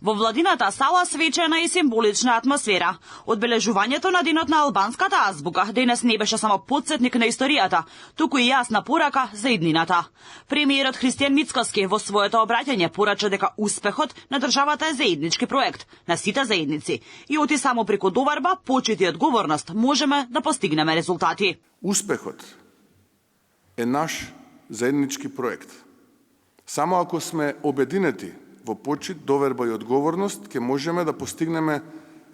Во владината сала свечена и символична атмосфера. Одбележувањето на денот на албанската азбука денес не беше само потсетник на историјата, туку и јасна порака за иднината. Премиерот Христијан Мицкоски во своето обраќање порача дека успехот на државата е заеднички проект, на сите заедници, и оти само преку доварба, почит и одговорност можеме да постигнеме резултати. Успехот е наш заеднички проект. Само ако сме обединети во почит, доверба и одговорност, ќе можеме да постигнеме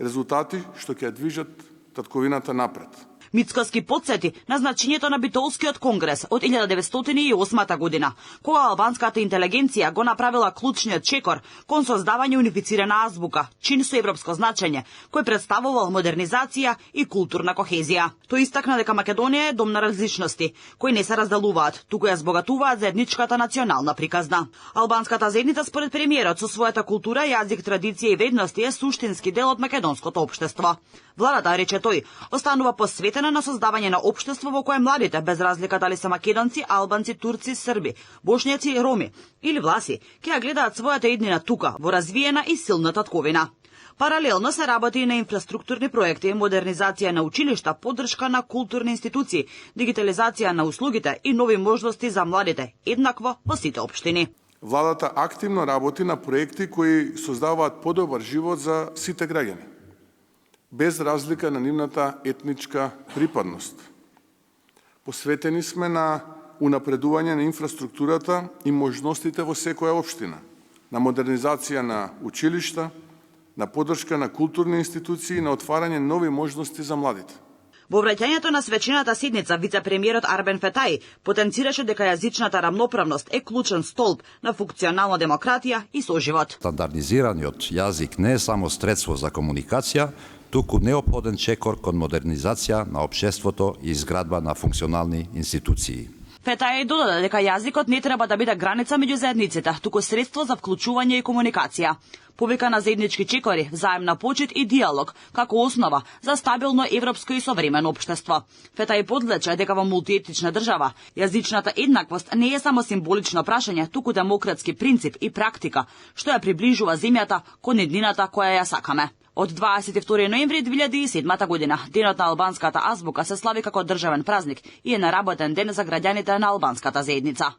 резултати што ќе движат татковината напред. Мицкоски потсети на значењето на Битолскиот конгрес од 1908 година, кога албанската интелигенција го направила клучниот чекор кон создавање унифицирана азбука, чин со европско значење, кој представувал модернизација и културна кохезија. Тој истакна дека Македонија е дом на различности, кои не се разделуваат, туку ја збогатуваат заедничката национална приказна. Албанската заедница според премиерот со својата култура, јазик, традиција и ведности е суштински дел од македонското општество. Владата, рече тој, останува посветена на создавање на општество во кое младите, без разлика дали се македонци, албанци, турци, срби, бошњаци, роми или власи, ќе ја гледаат својата иднина тука, во развиена и силна татковина. Паралелно се работи и на инфраструктурни проекти, модернизација на училишта, поддршка на културни институции, дигитализација на услугите и нови можности за младите, еднакво во сите општини. Владата активно работи на проекти кои создаваат подобар живот за сите граѓани, без разлика на нивната етничка припадност. Посветени сме на унапредување на инфраструктурата и можностите во секоја општина, на модернизација на училишта, на поддршка на културни институции и на отварање нови можности за младите. Во враќањето на свечената седница, вице-премиерот Арбен Фетаи потенцираше дека јазичната рамноправност е клучен столб на функционална демократија и соживот. Стандардизираниот јазик не е само средство за комуникација, туку неопходен чекор кон модернизација на општеството и изградба на функционални институции. Фетаи додаде дека јазикот не треба да биде граница меѓу заедниците, туку средство за вклучување и комуникација. Повика на заеднички чекори, взаемна почит и диалог, како основа за стабилно европско и современо општество. Фетаи подлече дека во мултиетнична држава јазичната еднаквост не е само символично прашање, туку демократски принцип и практика, што ја приближува земјата кон еднината која ја сакаме. Од 22 ноември 2007 година, денот на албанската азбука се слави како државен празник и е наработен ден за граѓаните на албанската заедница.